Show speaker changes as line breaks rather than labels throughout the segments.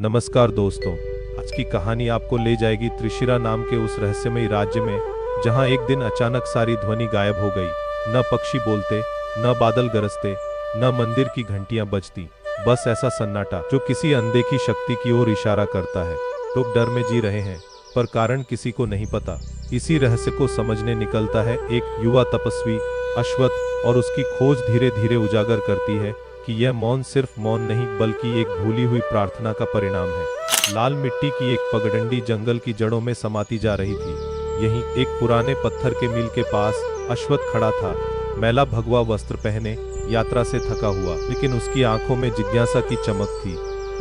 नमस्कार दोस्तों। आज की कहानी आपको ले जाएगी त्रिशिरा नाम के उस रहस्यमयी राज्य में जहां एक दिन अचानक सारी ध्वनि गायब हो गई। न पक्षी बोलते, न बादल गरजते, न मंदिर की घंटियां बजती। बस ऐसा सन्नाटा जो किसी अनदेखी शक्ति की ओर इशारा करता है। लोग डर में जी रहे हैं, पर कारण किसी को नहीं पता। इसी रहस्य को समझने निकलता है एक युवा तपस्वी अश्वत्थ, और उसकी खोज धीरे धीरे उजागर करती है कि यह मौन सिर्फ मौन नहीं बल्कि एक भूली हुई प्रार्थना का परिणाम है। लाल मिट्टी की एक पगडंडी जंगल की जड़ों में समाती जा रही थी। यहीं एक पुराने पत्थर के मील के पास अश्वत्थ खड़ा था, मैला भगवा वस्त्र पहने, यात्रा से थका हुआ, लेकिन उसकी आंखों में जिज्ञासा की चमक थी।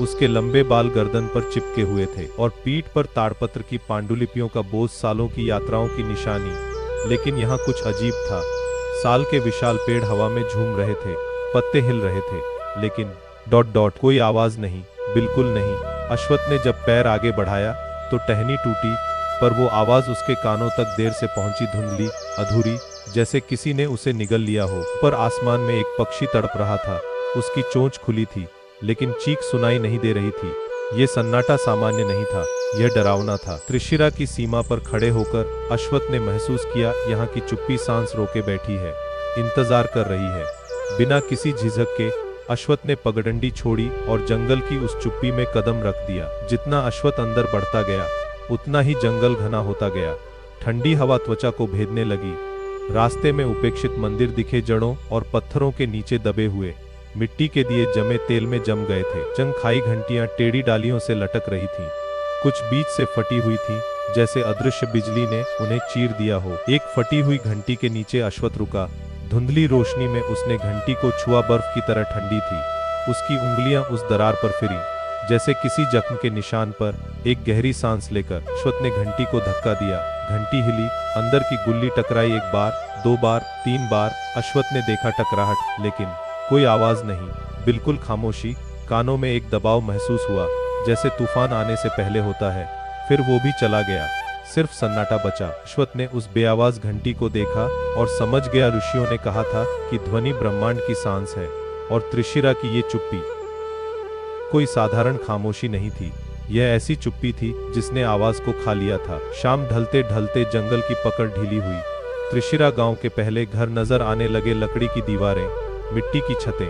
उसके लंबे बाल गर्दन पर चिपके हुए थे और पीठ पर ताड़पत्र की पांडुलिपियों का बोझ, सालों की यात्राओं की निशानी। लेकिन यहाँ कुछ अजीब था। साल के विशाल पेड़ हवा में झूम रहे थे, पत्ते हिल रहे थे, लेकिन कोई आवाज नहीं, बिल्कुल नहीं। अश्वत्थ ने जब पैर आगे बढ़ाया तो टहनी टूटी, पर वो आवाज उसके कानों तक देर से पहुंची, धुंधली, अधूरी, जैसे किसी ने उसे निगल लिया हो। ऊपर आसमान में एक पक्षी तड़प रहा था। उसकी चोंच खुली थी, लेकिन चीख सुनाई नहीं दे रही थी। ये सन्नाटा सामान्य नहीं था, यह डरावना था। त्रिशिरा की सीमा पर खड़े होकर अश्वत्थ ने महसूस किया, यहाँ की चुप्पी सांस रोके बैठी है, इंतजार कर रही है। बिना किसी झिझक के अश्वत्थ ने पगडंडी छोड़ी और जंगल की उस चुप्पी में कदम रख दिया। जितना अश्वत्थ अंदर बढ़ता गया, उतना ही जंगल घना होता गया। ठंडी हवा त्वचा को भेदने लगी। रास्ते में उपेक्षित मंदिर दिखे, जड़ों और पत्थरों के नीचे दबे हुए, मिट्टी के दिए जमे तेल में जम गए थे। जंग खाई घंटियां टेढ़ी डालियों से लटक रही थीं। कुछ बीच से फटी हुई थी, जैसे अदृश्य बिजली ने उन्हें चीर दिया हो। एक फटी हुई घंटी के नीचे अश्वत्थ रुका। धुंधली रोशनी में उसने घंटी को छुआ, बर्फ की तरह ठंडी थी। उसकी उंगलियां उस दरार पर फिरी, जैसे किसी जख्म के निशान पर। एक गहरी सांस लेकर अश्वत्थ ने घंटी को धक्का दिया। घंटी हिली, अंदर की गुल्ली टकराई। एक बार, दो बार, तीन बार। अश्वत्थ ने देखा टकराहट, लेकिन कोई आवाज नहीं, बिल्कुल खामोशी। कानों में एक दबाव महसूस हुआ, जैसे तूफान आने से पहले होता है। फिर वो भी चला गया, सिर्फ सन्नाटा बचा। अश्वत्थ ने उस बेआवाज घंटी को देखा और समझ गया, ऋषियों ने कहा था कि ध्वनि ब्रह्मांड की सांस है, और त्रिशिरा की ये चुप्पी कोई साधारण खामोशी नहीं थी। यह ऐसी चुप्पी थी जिसने आवाज को खा लिया था। शाम ढलते ढलते जंगल की पकड़ ढीली हुई। त्रिशिरा गांव के पहले घर नजर आने लगे। लकड़ी की दीवारें, मिट्टी की छतें,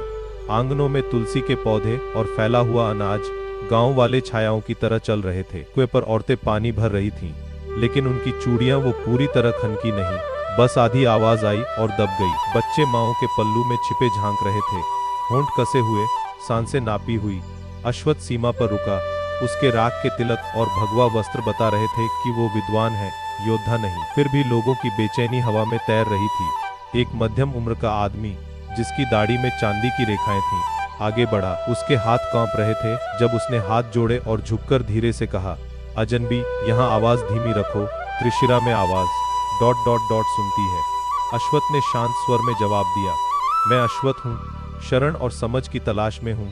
आंगनों में तुलसी के पौधे और फैला हुआ अनाज। गांव वाले छायाओं की तरह चल रहे थे। कुएं पर औरतें पानी भर रही थीं, लेकिन उनकी चूड़ियां वो पूरी तरह खनकी नहीं। बस आधी आवाज आई और दब गई। बच्चे माओं के पल्लू में छिपे झांक रहे थे, होंठ कसे हुए, सांसें नापी हुई। अश्वत्थ सीमा पर रुका। उसके राख के तिलक और भगवा वस्त्र बता रहे थे कि वो विद्वान है, योद्धा नहीं। फिर भी लोगों की बेचैनी हवा में तैर रही थी। एक मध्यम उम्र का आदमी, जिसकी दाढ़ी में चांदी की रेखाएं थीं, आगे बढ़ा। उसके हाथ कांप रहे थे जब उसने हाथ जोड़े और झुककर धीरे से कहा, अजनबी, यहाँ आवाज धीमी रखो। त्रिशिरा में आवाज ... सुनती है। अश्वत्थ ने शांत स्वर में जवाब दिया, मैं अश्वत्थ हूँ, शरण और समझ की तलाश में हूँ।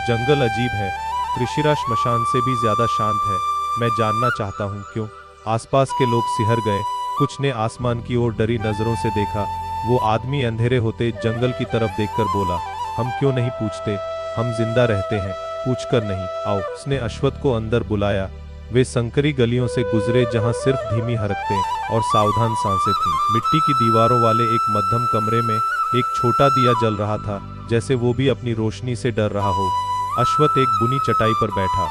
जंगल अजीब है, त्रिशिरा श्मशान से भी ज्यादा शांत है। मैं जानना चाहता हूँ क्यों। आसपास के लोग सिहर गए। कुछ ने आसमान की ओर डरी नजरों से देखा। वो आदमी अंधेरे होते जंगल की तरफ देखकर बोला, हम क्यों नहीं पूछते, हम जिंदा रहते हैं, पूछकर नहीं। आओ। उसने अश्वत्थ को अंदर बुलाया। वे संकरी गलियों से गुजरे जहां सिर्फ धीमी हरकतें और सावधान सांसें थीं। मिट्टी की दीवारों वाले एक मध्यम कमरे में एक छोटा दिया जल रहा था, जैसे वो भी अपनी रोशनी से डर रहा हो। अश्वत्थ एक बुनी चटाई पर बैठा।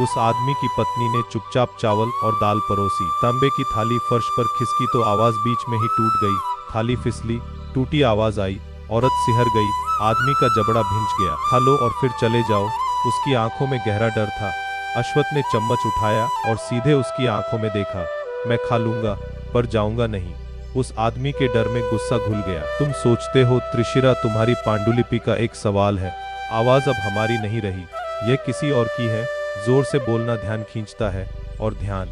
उस आदमी की पत्नी ने चुपचाप चावल और दाल परोसी। तांबे की थाली फर्श पर खिसकी तो आवाज बीच में ही टूट गई। थाली फिसली, टूटी आवाज आई। औरत सिहर गई। आदमी का जबड़ा भिंच गया। खा लो और फिर चले जाओ। उसकी आंखों में गहरा डर था। अश्वत्थ ने चम्मच उठाया और सीधे उसकी आंखों में देखा। मैं खा लूंगा, पर जाऊंगा नहीं। उस आदमी के डर में गुस्सा घुल गया। तुम सोचते हो त्रिशिरा तुम्हारी पांडुलिपि का एक सवाल है। आवाज अब हमारी नहीं रही, यह किसी और की है। जोर से बोलना ध्यान खींचता है, और ध्यान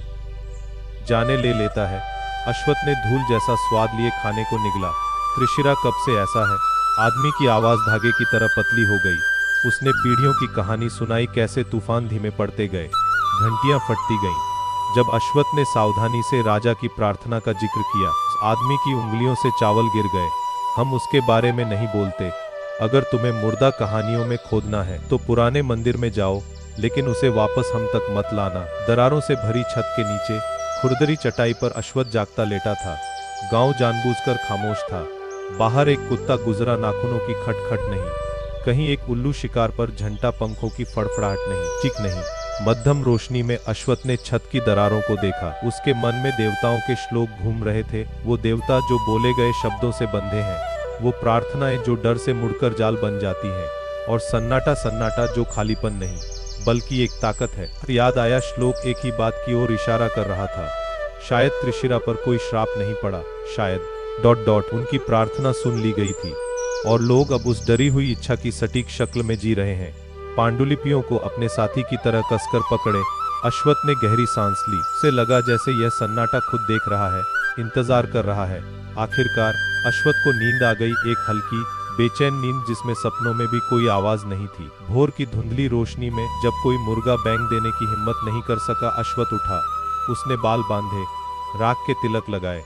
जाने ले लेता है। अश्वत्थ ने धूल जैसा स्वाद लिए खाने को निगला। त्रिशिरा कब से ऐसा है। आदमी की आवाज धागे की तरह पतली हो गई। उसने पीढ़ियों की कहानी सुनाई, कैसे तूफान धीमे पड़ते गए, घंटियां फटती गईं। जब अश्वत्थ ने सावधानी से राजा की प्रार्थना का जिक्र किया, उस आदमी की उंगलियों से चावल गिर गए। हम उसके बारे में नहीं बोलते। अगर तुम्हें मुर्दा कहानियों में खोदना है तो पुराने मंदिर में जाओ, लेकिन उसे वापस हम तक मत लाना। दरारों से भरी छत के नीचे खुरदरी चटाई पर अश्वत्थ जागता लेटा था। गांव जानबूझकर खामोश था। बाहर एक कुत्ता गुजरा, नाखूनों की खटखट नहीं, कहीं एक उल्लू शिकार पर झंटा, पंखों की फड़फड़ाहट नहीं, चिक नहीं। मध्यम रोशनी में अश्वत्थ ने छत की दरारों को देखा। उसके मन में देवताओं के श्लोक घूम रहे थे, वो देवता जो बोले गए शब्दों से बंधे हैं, वो प्रार्थनाएं जो डर से मुड़कर जाल बन जाती हैं, और सन्नाटा सन्नाटा जो खालीपन नहीं बल्कि एक ताकत है। याद आया श्लोक एक ही बात की ओर इशारा कर रहा था। शायद त्रिशिरा पर कोई श्राप नहीं पड़ा, शायद उनकी प्रार्थना सुन ली गई थी, और लोग अब उस डरी हुई इच्छा की सटीक शक्ल में जी रहे हैं। पांडुलिपियों को अपने साथी की तरह कसकर पकड़े अश्वत्थ ने गहरी सांस ली। उसे लगा जैसे यह सन्नाटा खुद देख रहा है, इंतजार कर रहा है। आखिरकार अश्वत्थ को नींद आ गई, एक हल्की बेचैन नींद जिसमें सपनों में भी कोई आवाज नहीं थी। भोर की धुंधली रोशनी में जब कोई मुर्गा बैंग देने की हिम्मत नहीं कर सका, अश्वत्थ उठा। उसने बाल बांधे, राख के तिलक लगाए।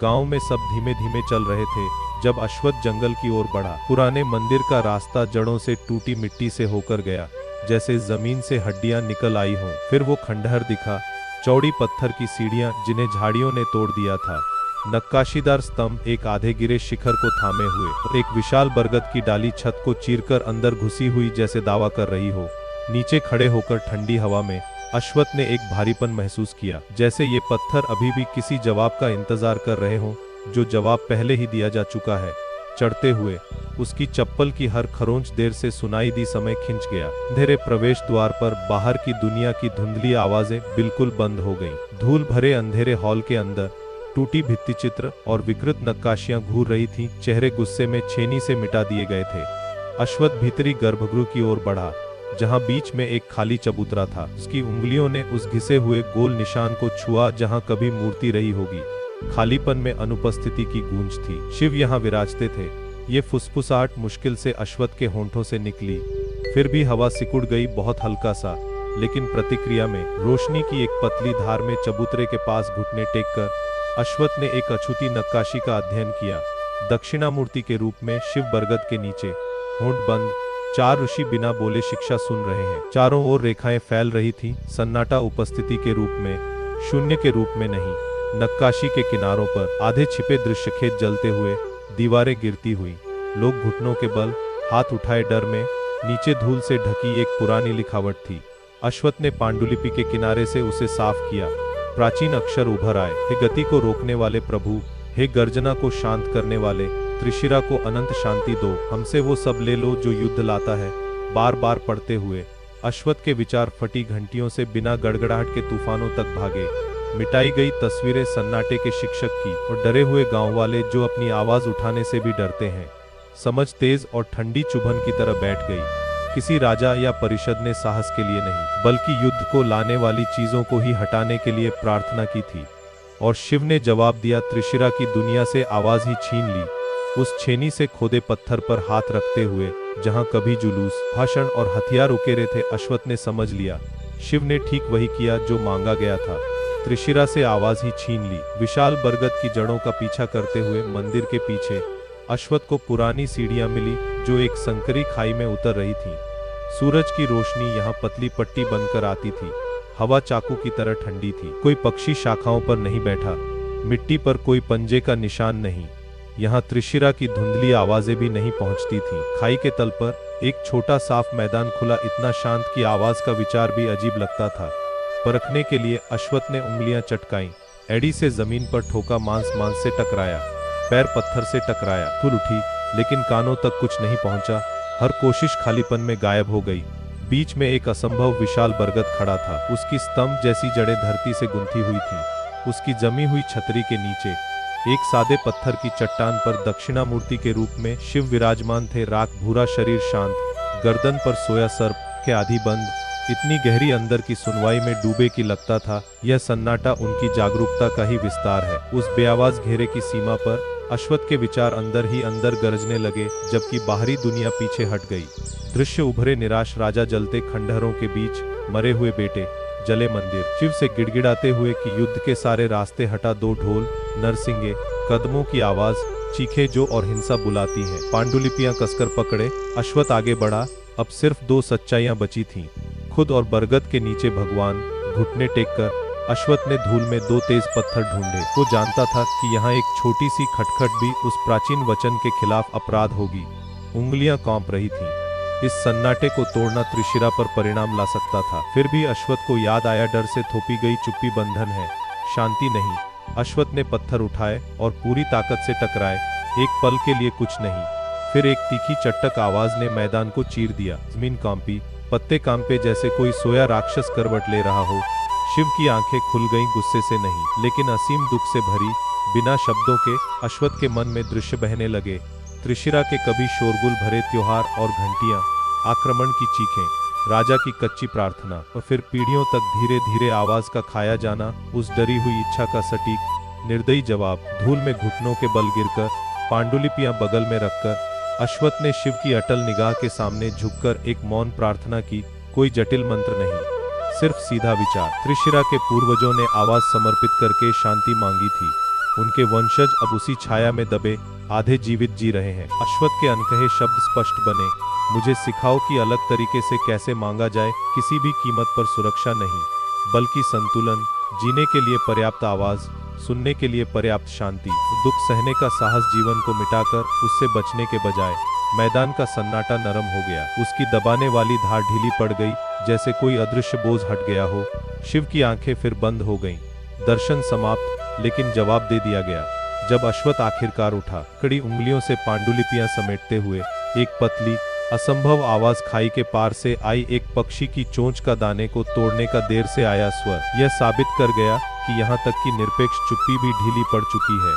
गांव में सब धीमे धीमे चल रहे थे जब अश्वत्थ जंगल की ओर बढ़ा। पुराने मंदिर का रास्ता जड़ों से टूटी मिट्टी से होकर गया, जैसे जमीन से हड्डियां निकल आई हों। फिर वो खंडहर दिखा, चौड़ी पत्थर की सीढ़ियां जिन्हें झाड़ियों ने तोड़ दिया था, नक्काशीदार स्तंभ एक आधे गिरे शिखर को थामे हुए, और एक विशाल बरगद की डाली छत को चीरकर अंदर घुसी हुई जैसे दावा कर रही हो। नीचे खड़े होकर ठंडी हवा में अश्वत्थ ने एक भारीपन महसूस किया, जैसे ये पत्थर अभी भी किसी जवाब का इंतजार कर रहे हों, जो जवाब पहले ही दिया जा चुका है। चढ़ते हुए उसकी चप्पल की हर खरोंच देर से सुनाई दी समय खिंच गया। अंधेरे प्रवेश द्वार पर बाहर की दुनिया की धुंधली आवाजें बिल्कुल बंद हो गईं। धूल भरे अंधेरे हॉल के अंदर टूटी भित्ति चित्र और विकृत नक्काशियां घूर रही थीं, चेहरे गुस्से में छेनी से मिटा दिए गए थे। अश्वत्थ भीतरी गर्भगृह की ओर बढ़ा, जहां बीच में एक खाली चबूतरा था। उसकी उंगलियों ने उस घिसे हुए गोल निशान को छुआ जहां कभी मूर्ति रही होगी। खालीपन में अनुपस्थिति की गूंज थी। शिव यहाँ विराजते थे। ये फुसफुसाहट मुश्किल से अश्वत्थ के होंठों से निकली, फिर भी हवा सिकुड़ गई, बहुत हल्का सा। लेकिन प्रतिक्रिया में रोशनी की एक पतली धार में चबूतरे के पास घुटने टेककर अश्वत्थ ने एक अछूती नक्काशी का अध्ययन किया। दक्षिणामूर्ति के रूप में शिव बरगद के नीचे, होंठ बंद, 4 ऋषि बिना बोले शिक्षा सुन रहे हैं। चारों ओर रेखाएं फैल रही थीं, सन्नाटा उपस्थिति के रूप में, शून्य के रूप में नहीं। नक्काशी के किनारों पर आधे छिपे दृश्य खेत जलते हुए, दीवारें गिरती हुई, लोग घुटनों के बल हाथ उठाए डर में। नीचे धूल से ढकी एक पुरानी लिखावट थी। अश्वत्थ ने पांडुलिपि के किनारे से उसे साफ किया। प्राचीन अक्षर उभर आए। हे गति को रोकने वाले प्रभु, हे गर्जना को शांत करने वाले, त्रिशिरा को अनंत शांति दो, हमसे वो सब ले लो जो युद्ध लाता है। बार बार पढ़ते हुए अश्वत्थ के विचार फटी घंटियों से बिना गड़गड़ाहट के तूफानों तक भागे। मिटाई गई तस्वीरें सन्नाटे के शिक्षक की, और डरे हुए गांव वाले जो अपनी आवाज उठाने से भी डरते हैं। समझ तेज और ठंडी चुभन की तरह बैठ गई। किसी राजा या परिषद ने साहस के लिए नहीं, बल्कि युद्ध को लाने वाली चीजों को ही हटाने के लिए प्रार्थना की थी। और शिव ने जवाब दिया। त्रिशिरा की दुनिया से आवाज ही छीन ली। उस छेनी से खोदे पत्थर पर हाथ रखते हुए, जहां कभी जुलूस, भाषण और हथियार उकेरे थे, अश्वत्थ ने समझ लिया, शिव ने ठीक वही किया जो मांगा गया था। त्रिशिरा से आवाज ही छीन ली। विशाल बरगद की जड़ों का पीछा करते हुए मंदिर के पीछे अश्वत्थ को पुरानी सीढ़ियां मिली जो एक संकरी खाई में उतर रही थीं। सूरज की रोशनी यहाँ पतली पट्टी बनकर आती थी। हवा चाकू की तरह ठंडी थी। कोई पक्षी शाखाओं पर नहीं बैठा, मिट्टी पर कोई पंजे का निशान नहीं। यहाँ त्रिशिरा की धुंधली आवाजें भी नहीं पहुंचती थीं। खाई के तल पर एक छोटा साफ मैदान खुला, इतना शांत कि आवाज का विचार भी अजीब लगता था। परखने के लिए अश्वत्थ ने उंगलियां चटकाईं। एड़ी से जमीन पर ठोका, मांस से टकराया, पैर पत्थर से टकराया। धूल उठी, लेकिन कानों तक कुछ नहीं पहुंचा। हर कोशिश खालीपन में गायब हो गई। बीच में एक असंभव विशाल बरगद खड़ा था। उसकी स्तंभ जैसी जड़ें धरती से गुंथी हुई थीं। उसकी जमी हुई छतरी के नीचे एक सादे पत्थर की चट्टान पर दक्षिणामूर्ति के रूप में शिव विराजमान थे। राख भूरा शरीर शांत, गर्दन पर सोया सर्प के आधी बंद, इतनी गहरी अंदर की सुनवाई में डूबे कि लगता था यह सन्नाटा उनकी जागरूकता का ही विस्तार है। उस बेआवाज घेरे की सीमा पर अश्वत्थ के विचार अंदर ही अंदर गरजने लगे, जबकि बाहरी दुनिया पीछे हट गई। दृश्य उभरे, निराश राजा जलते खंडहरों के बीच, मरे हुए बेटे, जले मंदिर। शिव से गिड़गिड़ाते हुए कि युद्ध के सारे रास्ते हटा दो, ढोल, नरसिंगे, कदमों की आवाज, चीखे जो और हिंसा बुलाती हैं। पांडुलिपियां कसकर पकड़े, अश्वत्थ आगे बढ़ा। अब सिर्फ 2 सच्चाइयां बची थीं। खुद और बरगद के नीचे भगवान घुटने टेककर अश्वत्थ ने धूल में 2 तेज पत्थर ढूंढे। वो जानता था कि यहाँ एक छोटी सी खटखट भी उस प्राचीन वचन के खिलाफ अपराध होगी। उंगलियां कांप रही थीं। इस सन्नाटे को तोड़ना त्रिशिरा पर परिणाम ला सकता था। फिर भी अश्वत्थ को याद आया, डर से थोपी गई चुप्पी बंधन है, शांति नहीं। अश्वत्थ ने पत्थर उठाए और पूरी ताकत से टकराए। एक पल के लिए कुछ नहीं, फिर एक तीखी चट्टक आवाज ने मैदान को चीर दिया। जमीन कांपी, पत्ते कांपे, जैसे कोई सोया राक्षस करवट ले रहा हो। शिव की आंखें खुल गईं, गुस्से से नहीं लेकिन असीम दुख से भरी। बिना शब्दों के अश्वत्थ के मन में दृश्य बहने लगे। त्रिशिरा के कभी शोरगुल भरे त्योहार और घंटियां, आक्रमण की चीखें, राजा की कच्ची प्रार्थना और फिर पीढ़ियों तक धीरे धीरे आवाज का खाया जाना, उस डरी हुई इच्छा का सटीक निर्दयी जवाब। धूल में घुटनों के बल गिरकर, पांडुलिपियां बगल में रखकर अश्वत्थ ने शिव की अटल निगाह के सामने झुककर एक मौन प्रार्थना की। कोई जटिल मंत्र नहीं, सिर्फ सीधा विचार। त्रिशिरा के पूर्वजों ने आवाज समर्पित करके शांति मांगी थी। उनके वंशज अब उसी छाया में दबे आधे जीवित जी रहे हैं। अश्वत्थ के अनकहे शब्द स्पष्ट बने, मुझे सिखाओ कि अलग तरीके से कैसे मांगा जाए, किसी भी कीमत पर सुरक्षा नहीं, बल्कि संतुलन, जीने के लिए पर्याप्त आवाज, सुनने के लिए पर्याप्त शांति। दुख सहने का साहस जीवन को मिटाकर उससे बचने के बजाय। मैदान का सन्नाटा नरम हो गया। उसकी दबाने वाली धार ढीली पड़ गई, जैसे कोई अदृश्य बोझ हट गया हो। शिव की आंखें फिर बंद हो गईं। दर्शन समाप्त, लेकिन जवाब दे दिया गया। जब अश्वत्थ आखिरकार उठा, कड़ी उंगलियों से पांडुलिपियां समेटते हुए, एक पतली असंभव आवाज खाई के पार से आई, एक पक्षी की चोंच का दाने को तोड़ने का देर से आया स्वर। यह साबित कर गया कि यहाँ तक कि निरपेक्ष चुप्पी भी ढीली पड़ चुकी है।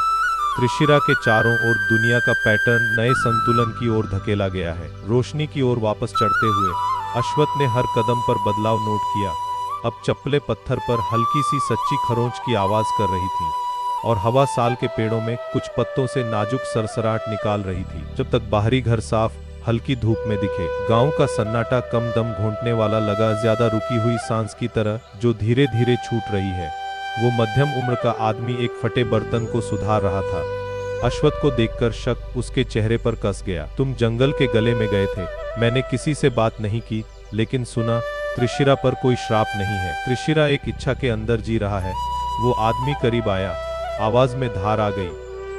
त्रिशिरा के चारों ओर दुनिया का पैटर्न नए संतुलन की ओर धकेला गया है। रोशनी की ओर वापस चढ़ते हुए अश्वत्थ ने हर कदम पर बदलाव नोट किया। अब चप्पलें पत्थर पर हल्की सी सच्ची खरोंच की आवाज कर रही थीं, और हवा साल के पेड़ों में कुछ पत्तों से नाजुक सरसराहट निकाल रही थी। जब तक बाहरी घर साफ हल्की धूप में दिखे, गांव का सन्नाटा कम दम घोंटने वाला लगा, ज्यादा रुकी हुई सांस की तरह जो धीरे धीरे छूट रही है। वो मध्यम उम्र का आदमी एक फटे बर्तन को सुधार रहा था। अश्वत्थ को देखकर शक उसके चेहरे पर कस गया। तुम जंगल के गले में गए थे। मैंने किसी से बात नहीं की, लेकिन सुना त्रिशिरा पर कोई श्राप नहीं है। त्रिशिरा एक इच्छा के अंदर जी रहा है। वो आदमी करीब आया, आवाज में धार आ गई।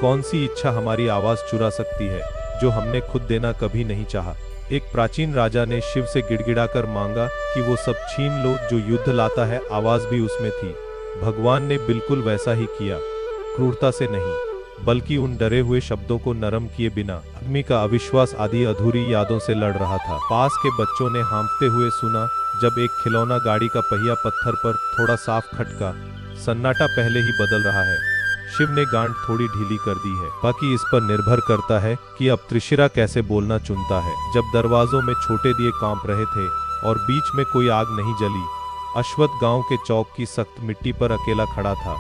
कौन सी इच्छा हमारी आवाज चुरा सकती है, जो हमने खुद देना कभी नहीं चाहा। एक प्राचीन राजा ने शिव से गिड़गिड़ाकर मांगा कि वो सब छीन लो जो युद्ध लाता है। आवाज भी उसमें थी। भगवान ने बिल्कुल वैसा ही किया, क्रूरता से नहीं, बल्कि उन डरे हुए शब्दों को नरम किए बिना। आदमी का अविश्वास आदि अधूरी यादों से लड़ रहा था। पास के बच्चों ने हाँफते हुए सुना जब एक खिलौना गाड़ी का पहिया पत्थर पर थोड़ा साफ खटका। सन्नाटा पहले ही बदल रहा है। शिव ने गांठ थोड़ी ढीली कर दी है। बाकी इस पर निर्भर करता है कि अब त्रिशिरा कैसे बोलना चुनता है। जब दरवाजों में छोटे दिए कांप रहे थे और बीच में कोई आग नहीं जली, अश्वत्थ गांव के चौक की सख्त मिट्टी पर अकेला खड़ा था।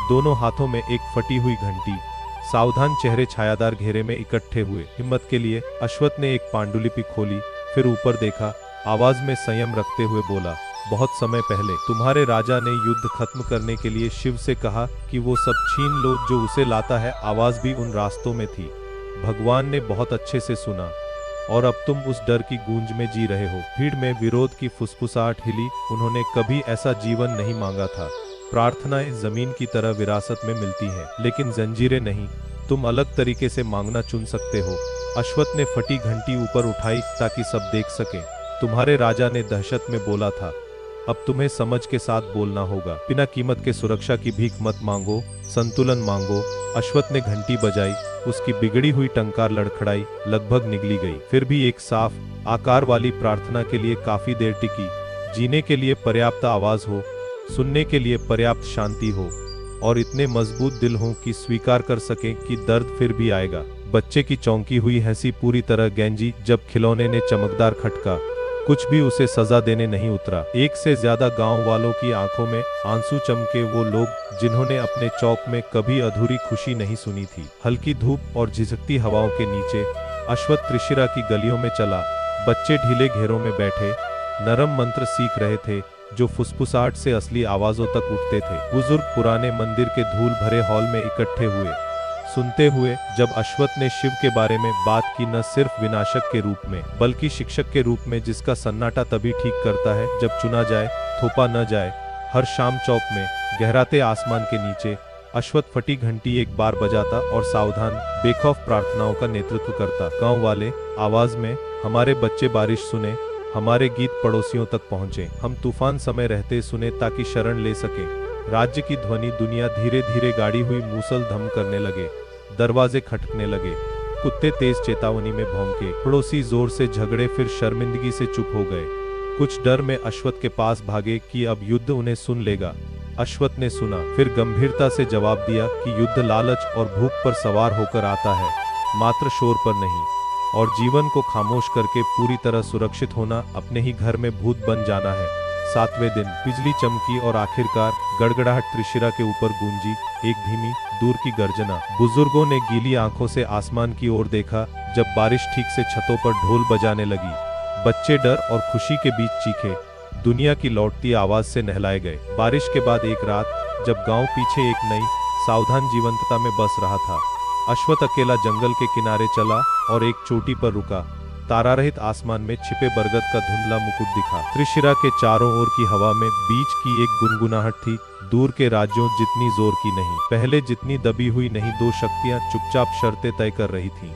दोनों हाथों में एक फटी हुई घंटी। सावधान चेहरे छायादार घेरे में इकट्ठे हुए। हिम्मत के लिए अश्वत्थ ने एक पांडुलिपि खोली, फिर ऊपर देखा। आवाज में संयम रखते हुए बोला, बहुत समय पहले तुम्हारे राजा ने युद्ध खत्म करने के लिए शिव से कहा कि वो सब छीन लो जो उसे लाता है। आवाज भी उन रास्तों में थी। भगवान ने बहुत अच्छे से सुना, और अब तुम उस डर की गूंज में जी रहे हो। भीड़ में विरोध की फुसफुसाहट हिली। उन्होंने कभी ऐसा जीवन नहीं मांगा था। प्रार्थनाएं जमीन की तरह विरासत में मिलती हैं, लेकिन जंजीरें नहीं। तुम अलग तरीके से मांगना चुन सकते हो। अश्वत्थ ने फटी घंटी ऊपर उठाई ताकि सब देख सकें। तुम्हारे राजा ने दहशत में बोला था, अब तुम्हें समझ के साथ बोलना होगा। बिना कीमत के सुरक्षा की भीख मत मांगो, संतुलन मांगो। अश्वत्थ ने घंटी बजाई। उसकी बिगड़ी हुई टंकार लड़खड़ाई, लगभग निगली गई। फिर भी एक साफ आकार वाली प्रार्थना के लिए काफी देर टिकी। जीने के लिए पर्याप्त आवाज हो, सुनने के लिए पर्याप्त शांति हो, और इतने मजबूत दिल हों कि स्वीकार कर सकें कि दर्द फिर भी आएगा। बच्चे की चौंकी हुई हंसी पूरी तरह गैंजी जब खिलौने ने चमकदार खटका। कुछ भी उसे सजा देने नहीं उतरा। एक से ज्यादा गांव वालों की आंखों में आंसू चमके। वो लोग जिन्होंने अपने चौक में कभी अधूरी खुशी नहीं सुनी थी। हल्की धूप और झिझकती हवाओं के नीचे अश्वत्थ त्रिशिरा की गलियों में चला। बच्चे ढीले घेरों में बैठे नरम मंत्र सीख रहे थे, जो फुसफुसाहट से असली आवाजों तक उठते थे। बुजुर्ग पुराने मंदिर के धूल भरे हॉल में इकट्ठे हुए। सुनते हुए जब अश्वत्थ ने शिव के बारे में बात की, न सिर्फ विनाशक के रूप में बल्कि शिक्षक के रूप में, जिसका सन्नाटा तभी ठीक करता है जब चुना जाए, थोपा न जाए। हर शाम चौक में गहराते आसमान के नीचे अश्वत्थ फटी घंटी एक बार बजाता और सावधान बेखौफ प्रार्थनाओं का नेतृत्व करता। गांव वाले आवाज में, हमारे बच्चे बारिश सुने, हमारे गीत पड़ोसियों तक पहुंचे, हम तूफान समय रहते सुने ताकि शरण ले सके। राज्य की ध्वनि दुनिया धीरे धीरे गाड़ी हुई मूसल धम करने लगे, दरवाजे खटकने लगे, कुत्ते तेज चेतावनी में भौंके, पड़ोसी जोर से झगड़े, फिर शर्मिंदगी से चुप हो गए। कुछ डर में अश्वत्थ के पास भागे कि अब युद्ध उन्हें सुन लेगा। अश्वत्थ ने सुना, फिर गंभीरता से जवाब दिया कि युद्ध लालच और भूख पर सवार होकर आता है, मात्र शोर पर नहीं। और जीवन को खामोश करके पूरी तरह सुरक्षित होना, अपने ही घर में भूत बन जाना है। 7वें दिन बिजली चमकी और आखिरकार गड़गड़ाहट त्रिशिरा के ऊपर गूंजी, एक धीमी दूर की गर्जना। बुजुर्गों ने गीली आंखों से आसमान की ओर देखा जब बारिश ठीक से छतों पर ढोल बजाने लगी। बच्चे डर और खुशी के बीच चीखे, दुनिया की लौटती आवाज से नहलाए गए। बारिश के बाद एक रात जब गांव पीछे एक नई सावधान जीवंतता में बस रहा था, अश्वत्थ अकेला जंगल के किनारे चला और एक चोटी पर रुका। तारा रहित आसमान में छिपे बरगद का धुंधला मुकुट दिखा। त्रिशिरा के चारों ओर की हवा में बीच की एक गुनगुनाहट थी, दूर के राज्यों जितनी जोर की नहीं, पहले जितनी दबी हुई नहीं। दो शक्तियां चुपचाप शर्तें तय कर रही थीं।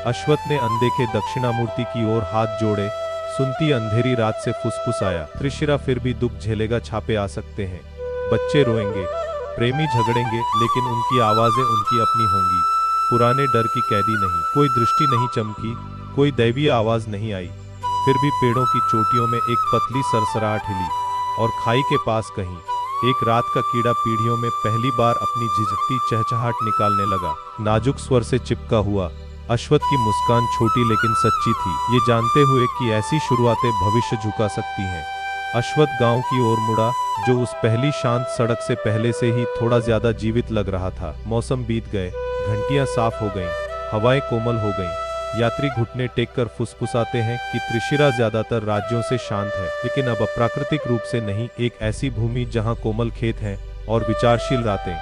अश्वत्थ ने अनदेखे दक्षिणामूर्ति की ओर हाथ जोड़े, सुनती अंधेरी रात से फुसफुसाया, त्रिशिरा फिर भी दुख झेलेगा, छापे आ सकते हैं, बच्चे रोएंगे, प्रेमी झगड़ेंगे, लेकिन उनकी आवाजें उनकी अपनी होंगी, पुराने डर की कैदी नहीं। कोई दृष्टि नहीं चमकी, कोई दैवीय आवाज नहीं आई, फिर भी पेड़ों की चोटियों में एक पतली सरसराहट हिली और खाई के पास कहीं एक रात का कीड़ा पीढ़ियों में पहली बार अपनी झिझकती चहचहाट निकालने लगा। नाजुक स्वर से चिपका हुआ। अश्वत्थ की मुस्कान छोटी लेकिन सच्ची थी, ये जानते हुए कि ऐसी शुरुआतें भविष्य झुका सकती हैं। अश्वत्थ गांव की ओर मुड़ा, जो उस पहली शांत सड़क से पहले से ही थोड़ा ज्यादा जीवित लग रहा था। मौसम बीत गए, घंटियां साफ हो गईं, हवाएं कोमल हो गईं। यात्री घुटने टेक कर फुसफुसाते हैं कि त्रिशिरा ज्यादातर राज्यों से शांत है, लेकिन अब अप्राकृतिक रूप से नहीं। एक ऐसी भूमि जहां कोमल खेत हैं और विचारशील रातें,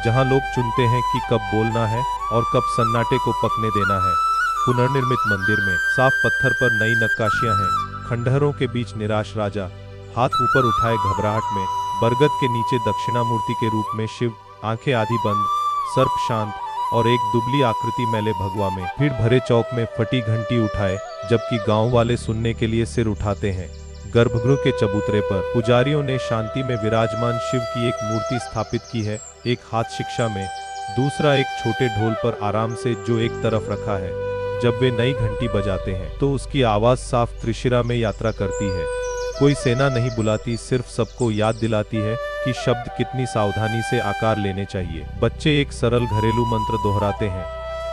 जहां लोग चुनते हैं कि कब बोलना है और कब सन्नाटे को पकने देना है। पुनर्निर्मित मंदिर में साफ पत्थर पर नई नक्काशियां हैं, खंडहरों के बीच निराश राजा, हाथ ऊपर उठाए घबराहट में। बरगद के नीचे दक्षिणामूर्ति के रूप में शिव, आंखें आधी बंद, सर्प शांत, और एक दुबली आकृति मैले भगवा में। भीड़ भरे चौक में फटी घंटी उठाए, जबकि गांव वाले सुनने के लिए सिर उठाते हैं। गर्भगृह के चबूतरे पर पुजारियों ने शांति में विराजमान शिव की एक मूर्ति स्थापित की है, एक हाथ शिक्षा में, दूसरा एक छोटे ढोल पर आराम से जो एक तरफ रखा है। जब वे नई घंटी बजाते हैं तो उसकी आवाज साफ त्रिशिरा में यात्रा करती है। कोई सेना नहीं बुलाती, सिर्फ सबको याद दिलाती है कि शब्द कितनी सावधानी से आकार लेने चाहिए। बच्चे एक सरल घरेलू मंत्र दोहराते हैं,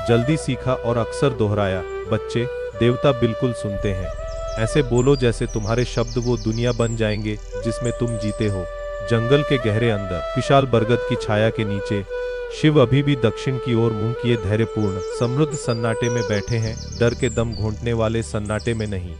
जल्दी सीखा और अक्सर दोहराया। बच्चे, देवता बिल्कुल सुनते हैं, ऐसे बोलो जैसे तुम्हारे शब्द वो दुनिया बन जाएंगे जिसमें तुम जीते हो। जंगल के गहरे अंदर विशाल बरगद की छाया के नीचे शिव अभी भी दक्षिण की ओर मुंह किए धैर्यपूर्ण समृद्ध सन्नाटे में बैठे हैं। डर के दम घोंटने वाले सन्नाटे में नहीं,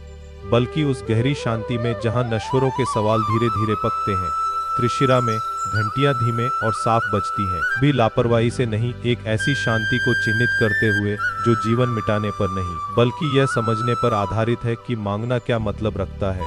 बल्कि उस गहरी शांति में जहां नश्वरों के सवाल धीरे धीरे पकते हैं। त्रिशिरा में घंटियां धीमे और साफ बजती हैं, भी लापरवाही से नहीं, एक ऐसी शांति को चिन्हित करते हुए जो जीवन मिटाने पर नहीं, बल्कि यह समझने पर आधारित है कि मांगना क्या मतलब रखता है।